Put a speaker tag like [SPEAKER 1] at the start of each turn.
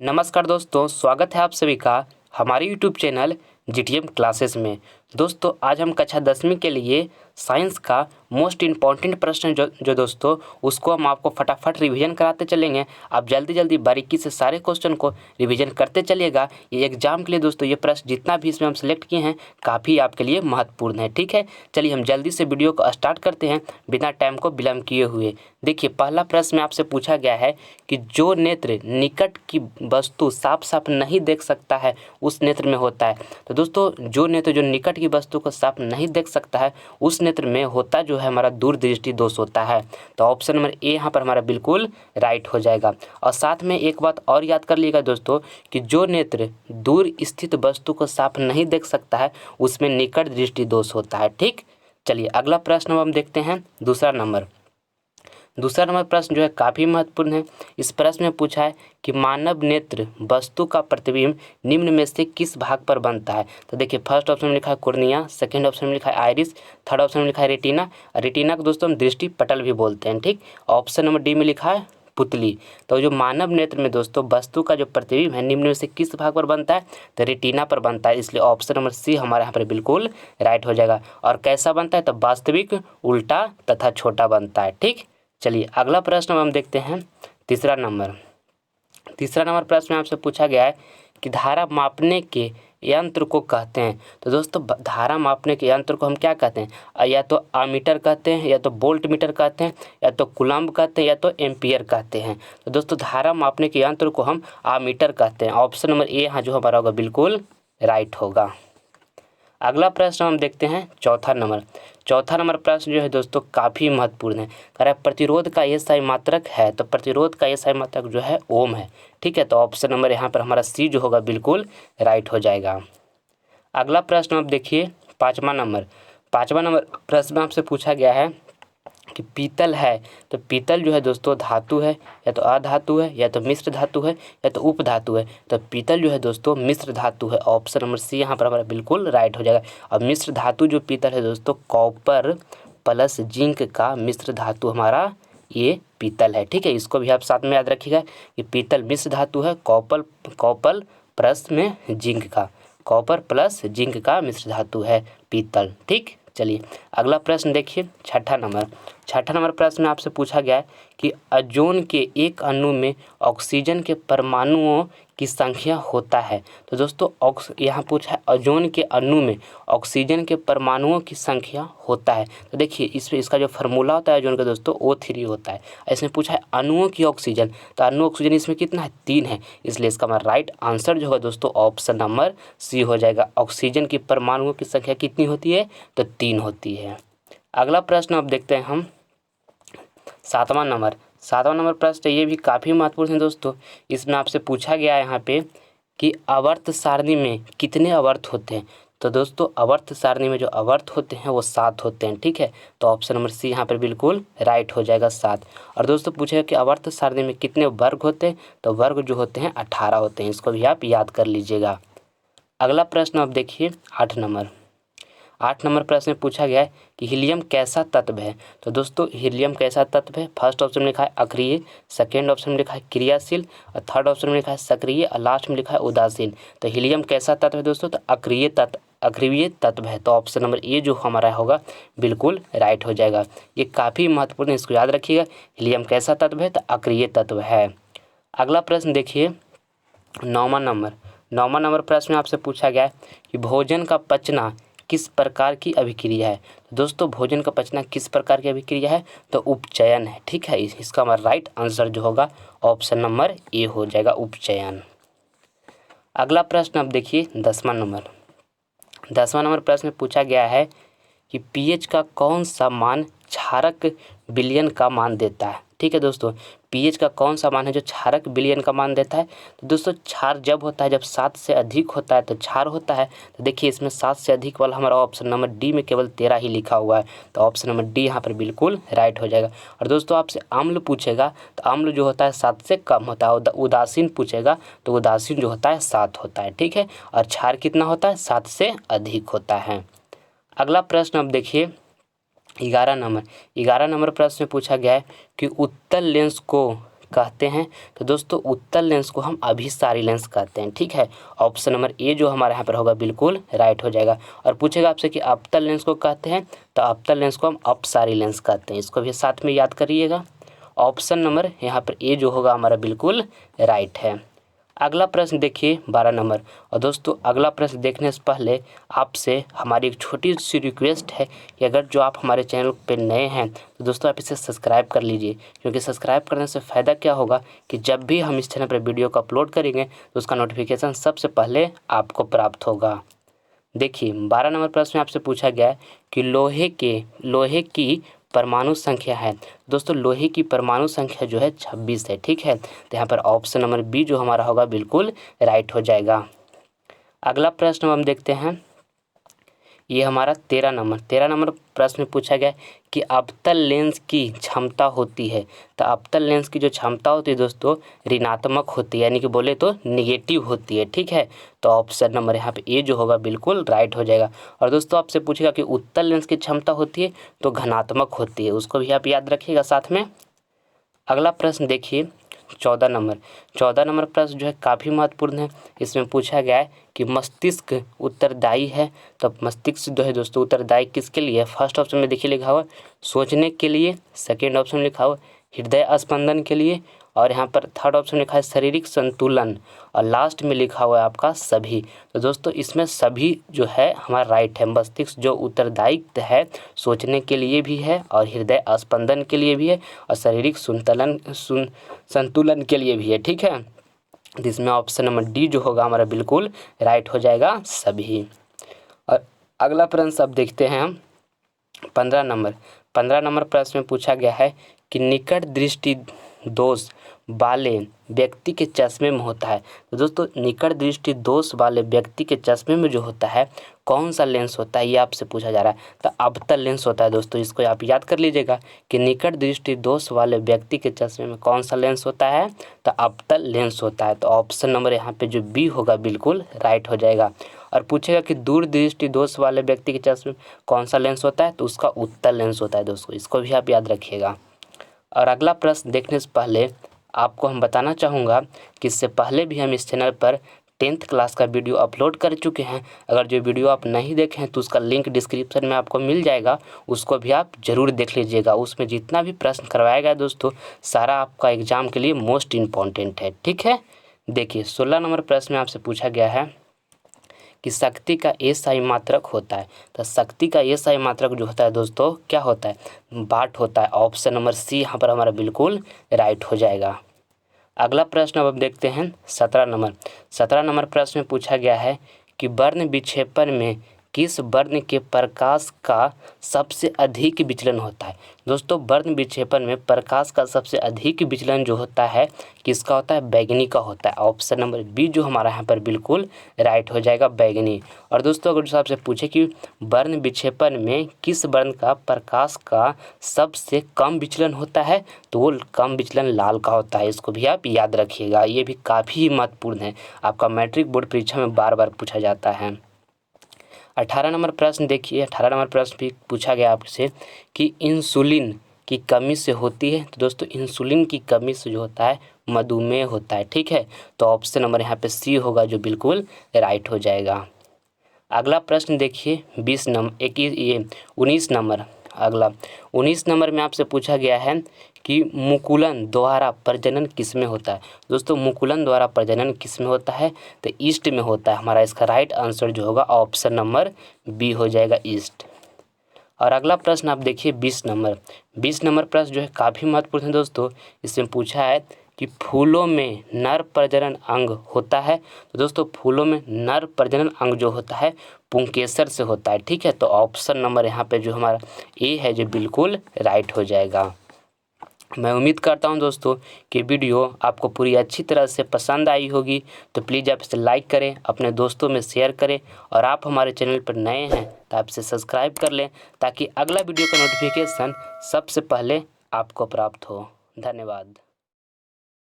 [SPEAKER 1] नमस्कार दोस्तों, स्वागत है आप सभी का हमारे यूट्यूब चैनल जीटीएम क्लासेस में। दोस्तों आज हम कक्षा 10वीं के लिए साइंस का मोस्ट इम्पॉर्टेंट प्रश्न जो दोस्तों उसको हम आपको फटाफट रिवीजन कराते चलेंगे। आप जल्दी जल्दी बारीकी से सारे क्वेश्चन को रिवीजन करते चलिएगा। ये एग्जाम के लिए दोस्तों ये प्रश्न जितना भी इसमें हम सेलेक्ट किए हैं काफ़ी आपके लिए महत्वपूर्ण है। ठीक है, चलिए हम जल्दी से वीडियो को स्टार्ट करते हैं बिना टाइम को विलम्ब किए हुए। देखिए पहला प्रश्न में आपसे पूछा गया है कि जो नेत्र निकट की वस्तु साफ साफ नहीं देख सकता है उस नेत्र में होता है। तो दोस्तों जो नेत्र जो निकट की वस्तु को साफ नहीं देख सकता है उस नेत्र में होता जो है हमारा दूरदृष्टि दोष होता है। तो ऑप्शन नंबर ए यहाँ पर हमारा बिल्कुल राइट हो जाएगा। और साथ में एक बात और याद कर लीजिएगा दोस्तों कि जो नेत्र दूर स्थित वस्तु को साफ नहीं देख सकता है उसमें निकट दृष्टि दोष होता है। ठीक, चलिए अगला प्रश्न हम देखते हैं। दूसरा नंबर प्रश्न जो है काफ़ी महत्वपूर्ण है। इस प्रश्न में पूछा है कि मानव नेत्र वस्तु का प्रतिबिंब निम्न में से किस भाग पर बनता है। तो देखिए फर्स्ट ऑप्शन में लिखा है कोर्निया, सेकंड ऑप्शन में लिखा है आइरिस, थर्ड ऑप्शन में लिखा है रेटिना। रेटिना को दोस्तों हम दृष्टि पटल भी बोलते हैं। ठीक, ऑप्शन नंबर डी में लिखा है पुतली। तो जो मानव नेत्र में दोस्तों वस्तु का जो प्रतिबिंब है निम्न में से किस भाग पर बनता है, तो रेटिना पर बनता है। इसलिए ऑप्शन नंबर सी हमारे यहाँ पर बिल्कुल राइट हो जाएगा। और कैसा बनता है, तो वास्तविक, उल्टा तथा छोटा बनता है। ठीक, चलिए अगला प्रश्न हम देखते हैं। तीसरा नंबर प्रश्न में आपसे पूछा गया है कि धारा मापने के यंत्र को कहते हैं। तो दोस्तों धारा मापने के यंत्र को हम क्या कहते हैं, या तो आमीटर कहते हैं, या तो वोल्ट मीटर कहते हैं, या तो कूलम्ब कहते हैं, या तो एम्पियर कहते हैं। तो दोस्तों धारा मापने के यंत्र को हम आमीटर कहते हैं। ऑप्शन नंबर ए यहाँ जो हमारा होगा बिल्कुल राइट होगा। अगला प्रश्न हम देखते हैं। चौथा नंबर प्रश्न जो है दोस्तों काफ़ी महत्वपूर्ण है। कह रहा है प्रतिरोध का एसआई मात्रक है, तो प्रतिरोध का एसआई मात्रक जो है ओम है। ठीक है, तो ऑप्शन नंबर यहाँ पर हमारा सी जो होगा बिल्कुल राइट हो जाएगा। अगला प्रश्न आप देखिए। पाँचवा नंबर प्रश्न में आपसे पूछा गया है कि पीतल है, तो पीतल जो है दोस्तों धातु है, या तो अधातु है, या तो मिश्र धातु है, या तो उप धातु है। तो पीतल जो है दोस्तों मिश्र धातु है। ऑप्शन नंबर सी यहाँ पर हमारा बिल्कुल राइट हो जाएगा। और मिश्र धातु जो पीतल है दोस्तों कॉपर प्लस जिंक का मिश्र धातु हमारा ये पीतल है। ठीक है, इसको भी आप साथ में याद रखिएगा कि पीतल मिश्र धातु है, कॉपर प्लस में जिंक का, कॉपर प्लस जिंक का मिश्र धातु है पीतल। ठीक, चलिए अगला प्रश्न देखिए। छठा नंबर प्रश्न में आपसे पूछा गया है कि ओजोन के एक अणु में ऑक्सीजन के परमाणुओं की संख्या होता है। तो दोस्तों यहाँ पूछा है ओजोन के अणु में ऑक्सीजन के परमाणुओं की संख्या होता है। तो देखिए इसका जो फार्मूला होता है ओजोन का दोस्तों O3 होता है। इसमें पूछा है अणुओं की ऑक्सीजन, तो अणु ऑक्सीजन इसमें कितना है, 3 है। इसलिए इसका हमारा राइट आंसर जो होगा दोस्तों ऑप्शन नंबर सी हो जाएगा। ऑक्सीजन की परमाणुओं की संख्या कितनी होती है, तो 3 होती है। अगला प्रश्न अब देखते हैं हम। सातवां नंबर प्रश्न ये भी काफ़ी महत्वपूर्ण है दोस्तों। इसमें आपसे पूछा गया है यहाँ पे कि आवर्त सारणी में कितने आवर्त होते हैं। तो दोस्तों आवर्त सारणी में जो आवर्त होते हैं वो 7 होते हैं। ठीक है, तो ऑप्शन नंबर सी यहाँ पर बिल्कुल राइट हो जाएगा 7। और दोस्तों पूछेगा कि आवर्त सारणी में कितने वर्ग होते हैं, तो वर्ग जो होते हैं 18 होते हैं। इसको भी आप याद कर लीजिएगा। अगला प्रश्न आप देखिए। 8 नंबर प्रश्न में पूछा गया है कि हीलियम कैसा तत्व है। तो दोस्तों हीलियम कैसा तत्व है, फर्स्ट ऑप्शन में लिखा है अक्रिय, सेकेंड ऑप्शन में लिखा है क्रियाशील, और थर्ड ऑप्शन में लिखा है सक्रिय, और लास्ट में लिखा है उदासीन। तो हीलियम कैसा तत्व है दोस्तों, तो अक्रिय तत्व है। तो ऑप्शन नंबर ए जो हमारा होगा बिल्कुल राइट हो जाएगा। ये काफ़ी महत्वपूर्ण है, इसको याद रखिएगा। हीलियम कैसा तत्व है, तो अक्रिय तत्व है। अगला प्रश्न देखिए। 9वां नंबर प्रश्न में आपसे पूछा गया है कि भोजन का पचना किस प्रकार की अभिक्रिया है। दोस्तों भोजन का पचना किस प्रकार की अभिक्रिया है, तो उपचयन है। ठीक है, इसका हमारा राइट आंसर जो होगा ऑप्शन नंबर ए हो जाएगा, उपचयन। अगला प्रश्न अब देखिए। 10वां नंबर प्रश्न में पूछा गया है कि पीएच का कौन सा मान क्षारक विलयन का मान देता है। ठीक है दोस्तों, पीएच का कौन सा मान है जो क्षारक विलयन का मान देता है। तो दोस्तों क्षार जब होता है, जब 7 से अधिक होता है तो क्षार होता है। तो देखिए इसमें 7 से अधिक वाला हमारा ऑप्शन नंबर डी में केवल 13 ही लिखा हुआ है। तो ऑप्शन नंबर डी यहाँ पर बिल्कुल राइट हो जाएगा। और दोस्तों आपसे अम्ल पूछेगा तो अम्ल जो होता है 7 से कम होता है। उदासीन पूछेगा तो उदासीन जो होता है 7 होता है। ठीक है, और क्षार कितना होता है, 7 से अधिक होता है। अगला प्रश्न अब देखिए। 11 नंबर प्रश्न में पूछा गया है कि उत्तल लेंस को कहते हैं? तो दोस्तों उत्तल लेंस को हम अभिसारी लेंस कहते हैं। ठीक है, ऑप्शन नंबर ए जो हमारे यहाँ पर होगा बिल्कुल राइट हो जाएगा। और पूछेगा आपसे कि अवतल लेंस को कहते हैं, तो अवतल लेंस को हम अपसारी लेंस कहते हैं। इसको भी साथ में याद करिएगा। ऑप्शन नंबर यहाँ पर ए जो होगा हमारा बिल्कुल राइट है। अगला प्रश्न देखिए 12 नंबर। और दोस्तों अगला प्रश्न देखने से पहले आपसे हमारी एक छोटी सी रिक्वेस्ट है कि अगर जो आप हमारे चैनल पे नए हैं तो दोस्तों आप इसे सब्सक्राइब कर लीजिए, क्योंकि सब्सक्राइब करने से फ़ायदा क्या होगा कि जब भी हम इस चैनल पर वीडियो को अपलोड करेंगे तो उसका नोटिफिकेशन सबसे पहले आपको प्राप्त होगा। देखिए 12 नंबर प्रश्न में आपसे पूछा गया है कि लोहे की परमाणु संख्या है। दोस्तों लोहे की परमाणु संख्या जो है 26 है। ठीक है, तो यहाँ पर ऑप्शन नंबर बी जो हमारा होगा बिल्कुल राइट हो जाएगा। अगला प्रश्न हम देखते हैं, ये हमारा 13 नंबर प्रश्न में पूछा गया कि अवतल लेंस की क्षमता होती है। तो अवतल लेंस की जो क्षमता होती है दोस्तों ऋणात्मक होती है, यानी कि बोले तो निगेटिव होती है। ठीक है, तो ऑप्शन नंबर यहाँ पे ए जो होगा बिल्कुल राइट हो जाएगा। और दोस्तों आपसे पूछेगा कि उत्तल लेंस की क्षमता होती है तो घनात्मक होती है, उसको भी आप याद रखिएगा साथ में। अगला प्रश्न देखिए 14 नंबर प्रश्न जो है काफ़ी महत्वपूर्ण है। इसमें पूछा गया है कि मस्तिष्क उत्तरदायी है। तो मस्तिष्क जो है दोस्तों उत्तरदायी किसके लिए है? फर्स्ट ऑप्शन में देखिए लिखा हुआ सोचने के लिए, सेकेंड ऑप्शन में लिखा हुआ हृदय स्पंदन के लिए, और यहाँ पर थर्ड ऑप्शन में लिखा है शारीरिक संतुलन, और लास्ट में लिखा हुआ है आपका सभी। तो दोस्तों इसमें सभी जो है हमारा राइट है। मस्तिष्क जो उत्तरदायी है सोचने के लिए भी है, और हृदय स्पंदन के लिए भी है, और शारीरिक संतुलन के लिए भी है। ठीक है, जिसमें ऑप्शन नंबर डी जो होगा हमारा बिल्कुल राइट हो जाएगा सभी। और अगला प्रश्न अब देखते हैं हम 15 नंबर प्रश्न में पूछा गया है कि निकट दृष्टि दोष वाले व्यक्ति के चश्मे में होता है। तो दोस्तों निकट दृष्टि दोष वाले व्यक्ति के चश्मे में जो होता है कौन सा लेंस होता है, ये आपसे पूछा जा रहा है। तो अवतल लेंस होता है दोस्तों, इसको आप याद कर लीजिएगा कि निकट दृष्टि दोष वाले व्यक्ति के चश्मे में कौन सा लेंस होता है, तो अवतल लेंस होता है। तो ऑप्शन नंबर यहाँ पे जो बी होगा बिल्कुल राइट हो जाएगा। और पूछेगा कि दूर दृष्टि दोष वाले व्यक्ति के चश्मे में कौन सा लेंस होता है, तो उसका उत्तल लेंस होता है दोस्तों, इसको भी आप याद रखिएगा। और अगला प्रश्न देखने से पहले आपको हम बताना चाहूँगा कि इससे पहले भी हम इस चैनल पर 10th क्लास का वीडियो अपलोड कर चुके हैं। अगर जो वीडियो आप नहीं देखे हैं तो उसका लिंक डिस्क्रिप्शन में आपको मिल जाएगा, उसको भी आप ज़रूर देख लीजिएगा। उसमें जितना भी प्रश्न करवाया गया दोस्तों सारा आपका एग्ज़ाम के लिए मोस्ट इम्पॉर्टेंट है। ठीक है, देखिए 16 नंबर प्रश्न में आपसे पूछा गया है कि शक्ति का एसआई मात्रक होता है। तो शक्ति का एसआई मात्रक जो होता है दोस्तों क्या होता है, वाट होता है। ऑप्शन नंबर सी यहाँ पर हमारा बिल्कुल राइट हो जाएगा। अगला प्रश्न अब हम देखते हैं 17 नंबर प्रश्न में पूछा गया है कि वर्ण विक्षेपण में किस वर्ण के प्रकाश का सबसे अधिक विचलन होता है। दोस्तों वर्ण विक्षेपण में प्रकाश का सबसे अधिक विचलन जो होता है किसका होता है, बैगनी का होता है। ऑप्शन नंबर बी जो हमारा यहाँ पर बिल्कुल राइट हो जाएगा, बैगनी। और दोस्तों अगर आपसे पूछे कि वर्ण विक्षेपण में किस वर्ण का प्रकाश का सबसे कम विचलन होता है, तो वो कम विचलन लाल का होता है। इसको भी आप याद रखिएगा, ये भी काफ़ी महत्वपूर्ण है, आपका मैट्रिक बोर्ड परीक्षा में बार बार पूछा जाता है। 18 नंबर प्रश्न देखिए, 18 नंबर प्रश्न भी पूछा गया आपसे कि इंसुलिन की कमी से होती है। तो दोस्तों इंसुलिन की कमी से जो होता है मधुमेह होता है। ठीक है, तो ऑप्शन नंबर यहाँ पे सी होगा जो बिल्कुल राइट हो जाएगा। अगला प्रश्न देखिए 19 नंबर। अगला 19 नंबर में आपसे पूछा गया है कि मुकुलन द्वारा प्रजनन किस में होता है। दोस्तों मुकुलन द्वारा प्रजनन किस में होता है, तो ईस्ट में होता है। हमारा इसका राइट आंसर जो होगा ऑप्शन नंबर बी हो जाएगा, ईस्ट। और अगला प्रश्न आप देखिए 20 नंबर प्रश्न जो है काफ़ी महत्वपूर्ण है दोस्तों। इसमें पूछा है कि फूलों में नर प्रजनन अंग होता है। तो दोस्तों फूलों में नर प्रजनन अंग जो होता है पुंकेसर से होता है। ठीक है, तो ऑप्शन नंबर यहाँ पे जो हमारा ए है जो बिल्कुल राइट हो जाएगा। मैं उम्मीद करता हूं दोस्तों कि वीडियो आपको पूरी अच्छी तरह से पसंद आई होगी। तो प्लीज़ आप इसे लाइक करें, अपने दोस्तों में शेयर करें, और आप हमारे चैनल पर नए हैं तो आप इसे सब्सक्राइब कर लें ताकि अगला वीडियो का नोटिफिकेशन सबसे पहले आपको प्राप्त हो। धन्यवाद।